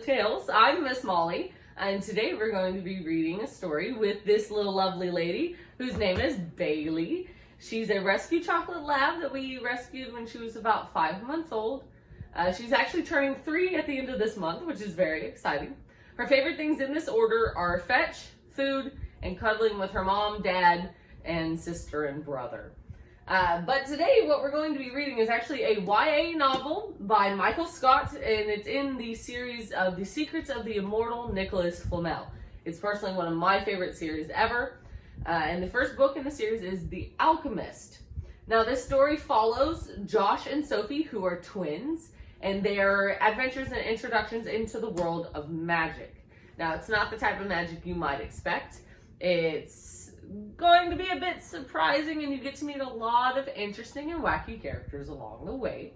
Tales. I'm Miss Molly, and today we're going to be reading a story with this little lovely lady whose name is Bailey. She's a rescue chocolate lab that we rescued when she was about 5 months old. She's actually turning 3 at the end of this month, which is very exciting. Her favorite things in this order are fetch, food, and cuddling with her mom, dad, and sister and brother. But today what we're going to be reading is actually a YA novel by Micheal Scott, and it's in the series of The Secrets of the Immortal Nicholas Flamel. It's personally one of my favorite series ever, and the first book in the series is The Alchemyst. Now this story follows Josh and Sophie, who are twins, and their adventures and introductions into the world of magic. Now it's not the type of magic you might expect. It's going to be a bit surprising, and you get to meet a lot of interesting and wacky characters along the way.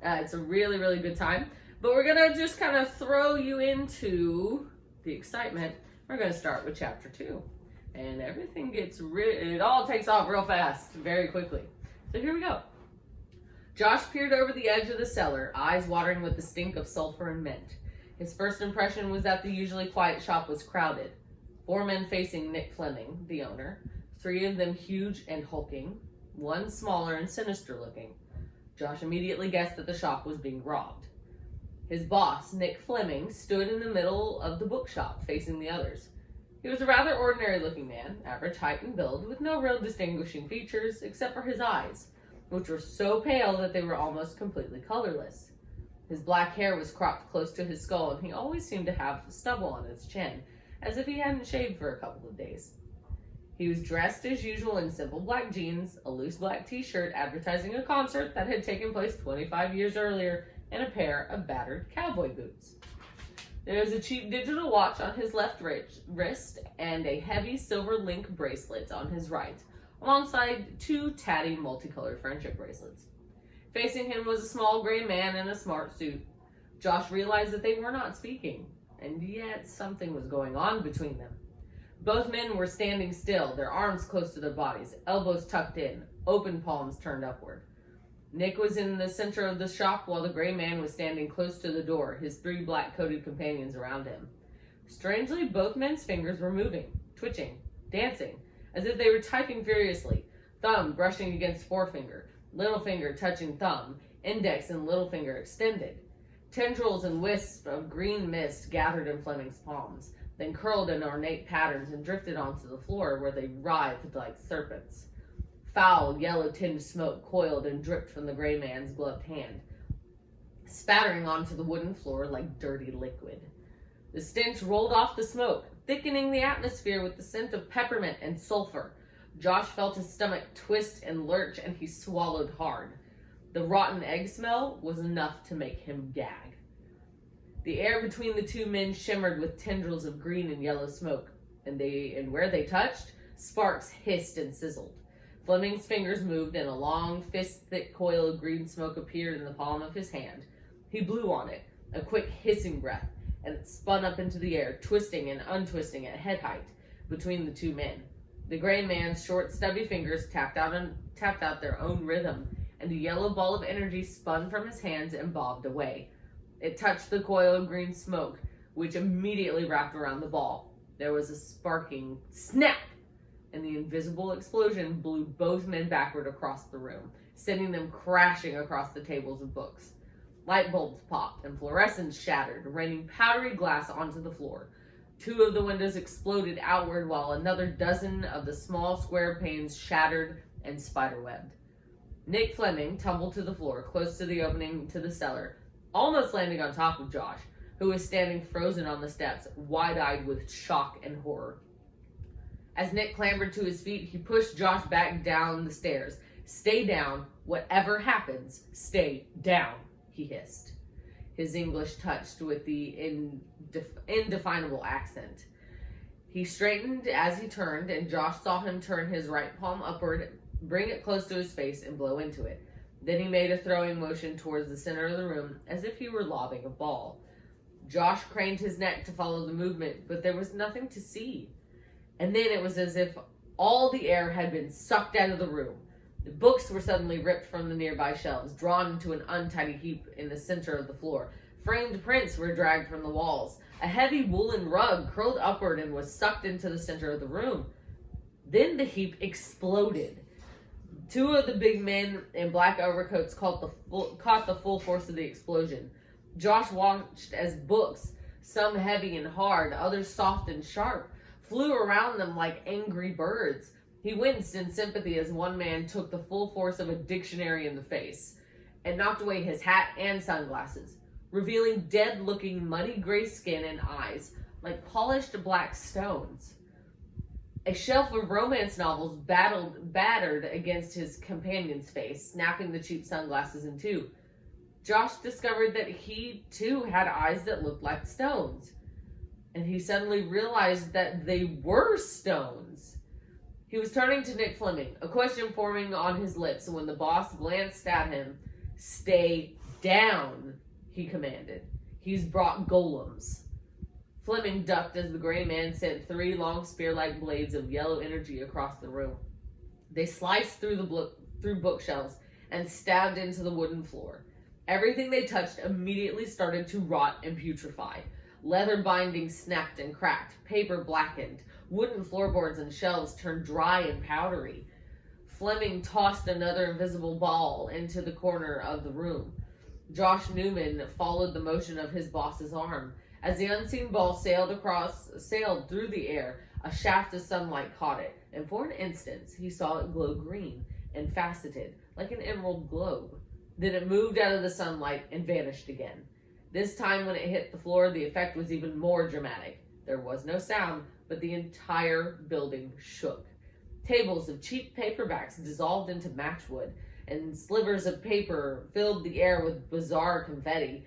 It's a really, really good time. But we're going to just kind of throw you into the excitement. We're going to start with chapter 2. And everything gets it all takes off real fast, very quickly. So here we go. Josh peered over the edge of the cellar, eyes watering with the stink of sulfur and mint. His first impression was that the usually quiet shop was crowded. 4 men facing Nick Fleming, the owner, 3 of them huge and hulking, 1 smaller and sinister looking. Josh immediately guessed that the shop was being robbed. His boss, Nick Fleming, stood in the middle of the bookshop, facing the others. He was a rather ordinary looking man, average height and build, with no real distinguishing features except for his eyes, which were so pale that they were almost completely colorless. His black hair was cropped close to his skull, and he always seemed to have stubble on his chin, as if he hadn't shaved for a couple of days. He was dressed as usual in simple black jeans, a loose black t-shirt advertising a concert that had taken place 25 years earlier, and a pair of battered cowboy boots. There was a cheap digital watch on his left wrist and a heavy silver link bracelet on his right, alongside 2 tatty multicolored friendship bracelets. Facing him was a small gray man in a smart suit. Josh realized that they were not speaking, and yet something was going on between them. Both men were standing still, their arms close to their bodies, elbows tucked in, open palms turned upward. Nick was in the center of the shop while the gray man was standing close to the door, his 3 black-coated companions around him. Strangely, both men's fingers were moving, twitching, dancing, as if they were typing furiously, thumb brushing against forefinger, little finger touching thumb, index and little finger extended. Tendrils and wisps of green mist gathered in Fleming's palms, then curled in ornate patterns and drifted onto the floor where they writhed like serpents. Foul, yellow-tinged smoke coiled and dripped from the gray man's gloved hand, spattering onto the wooden floor like dirty liquid. The stench rolled off the smoke, thickening the atmosphere with the scent of peppermint and sulfur. Josh felt his stomach twist and lurch, and he swallowed hard. The rotten egg smell was enough to make him gag. The air between the 2 men shimmered with tendrils of green and yellow smoke, and where they touched, sparks hissed and sizzled. Fleming's fingers moved, and a long, fist-thick coil of green smoke appeared in the palm of his hand. He blew on it, a quick hissing breath, and it spun up into the air, twisting and untwisting at head height between the 2 men. The gray man's short, stubby fingers tapped out their own rhythm, and a yellow ball of energy spun from his hands and bobbed away. It touched the coil of green smoke, which immediately wrapped around the ball. There was a sparking snap, and the invisible explosion blew both men backward across the room, sending them crashing across the tables of books. Light bulbs popped, and fluorescents shattered, raining powdery glass onto the floor. 2 of the windows exploded outward, while another dozen of the small square panes shattered and spiderwebbed. Nick Fleming tumbled to the floor, close to the opening to the cellar, almost landing on top of Josh, who was standing frozen on the steps, wide-eyed with shock and horror. As Nick clambered to his feet, he pushed Josh back down the stairs. "Stay down. Whatever happens, stay down," he hissed, his English touched with the indefinable accent. He straightened as he turned, and Josh saw him turn his right palm upward, bring it close to his face, and blow into it. Then he made a throwing motion towards the center of the room, as if he were lobbing a ball. Josh craned his neck to follow the movement, but there was nothing to see. And then it was as if all the air had been sucked out of the room. The books were suddenly ripped from the nearby shelves, drawn into an untidy heap in the center of the floor. Framed prints were dragged from the walls. A heavy woolen rug curled upward and was sucked into the center of the room. Then the heap exploded. Two of the big men in black overcoats caught the full force of the explosion. Josh watched as books, some heavy and hard, others soft and sharp, flew around them like angry birds. He winced in sympathy as one man took the full force of a dictionary in the face and knocked away his hat and sunglasses, revealing dead-looking muddy gray skin and eyes like polished black stones. A shelf of romance novels battered against his companion's face, snapping the cheap sunglasses in two. Josh discovered that he, too, had eyes that looked like stones. And he suddenly realized that they were stones. He was turning to Nick Fleming, a question forming on his lips when the boss glanced at him. "Stay down," he commanded. "He's brought golems." Fleming ducked as the gray man sent three long spear-like blades of yellow energy across the room. They sliced through bookshelves and stabbed into the wooden floor. Everything they touched immediately started to rot and putrefy. Leather bindings snapped and cracked, paper blackened, wooden floorboards and shelves turned dry and powdery. Fleming tossed another invisible ball into the corner of the room. Josh Newman followed the motion of his boss's arm. As the unseen ball sailed through the air, a shaft of sunlight caught it, and for an instant he saw it glow green and faceted, like an emerald globe. Then it moved out of the sunlight and vanished again. This time when it hit the floor, the effect was even more dramatic. There was no sound, but the entire building shook. Tables of cheap paperbacks dissolved into matchwood, and slivers of paper filled the air with bizarre confetti.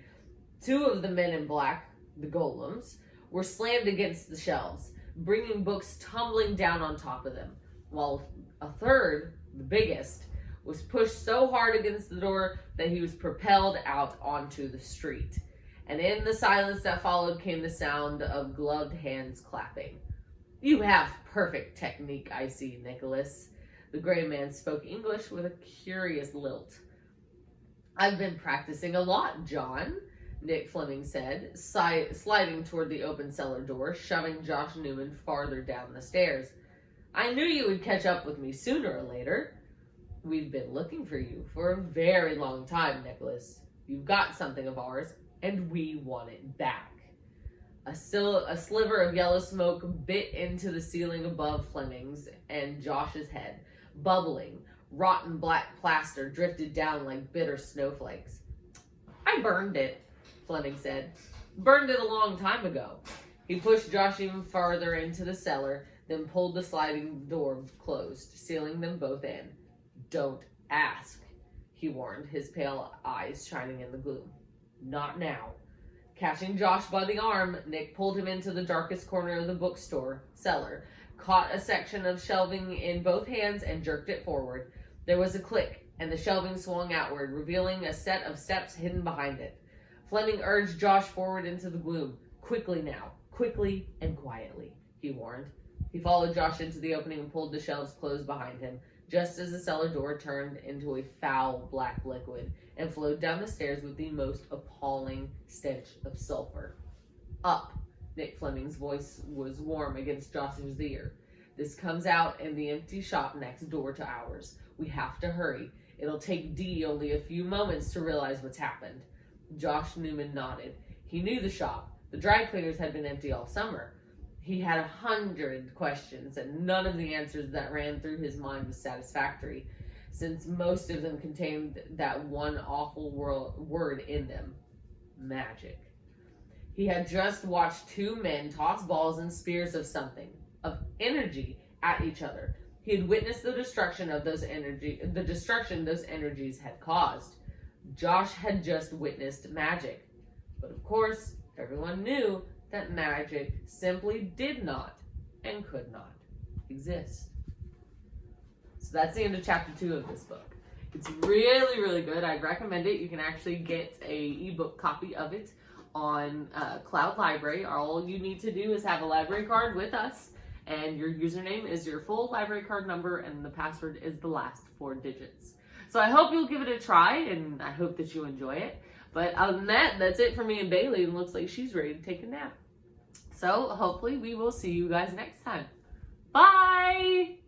Two of the men in black, the golems, were slammed against the shelves, bringing books tumbling down on top of them, while a third, the biggest, was pushed so hard against the door that he was propelled out onto the street. And in the silence that followed came the sound of gloved hands clapping. "You have perfect technique, I see, Nicholas." The gray man spoke English with a curious lilt. "I've been practicing a lot, John," Nick Fleming said, sliding toward the open cellar door, shoving Josh Newman farther down the stairs. "I knew you would catch up with me sooner or later. We've been looking for you for a very long time, Nicholas. You've got something of ours, and we want it back." A sliver of yellow smoke bit into the ceiling above Fleming's and Josh's head. Bubbling, rotten black plaster drifted down like bitter snowflakes. "I burned it," Fleming said. "Burned it a long time ago." He pushed Josh even farther into the cellar, then pulled the sliding door closed, sealing them both in. "Don't ask," he warned, his pale eyes shining in the gloom. "Not now." Catching Josh by the arm, Nick pulled him into the darkest corner of the bookstore cellar, caught a section of shelving in both hands, and jerked it forward. There was a click, and the shelving swung outward, revealing a set of steps hidden behind it. Fleming urged Josh forward into the gloom. "Quickly now, quickly and quietly," he warned. He followed Josh into the opening and pulled the shelves closed behind him, just as the cellar door turned into a foul black liquid and flowed down the stairs with the most appalling stench of sulfur. "Up," Nick Fleming's voice was warm against Josh's ear. "This comes out in the empty shop next door to ours. We have to hurry. It'll take Dee only a few moments to realize what's happened." Josh Newman nodded. He knew the shop. The dry cleaners had been empty all summer. He had 100 questions, and none of the answers that ran through his mind was satisfactory, since most of them contained that one awful word in them: magic. He had just watched two men toss balls and spears of something, of energy, at each other. He had witnessed the destruction those energies had caused. Josh had just witnessed magic. But of course, everyone knew that magic simply did not and could not exist. So that's the end of chapter 2 of this book. It's really, really good. I'd recommend it. You can actually get an ebook copy of it on Cloud Library. All you need to do is have a library card with us, and your username is your full library card number, and the password is the last 4 digits. So I hope you'll give it a try, and I hope that you enjoy it. But other than that, that's it for me and Bailey. And looks like she's ready to take a nap. So hopefully we will see you guys next time. Bye!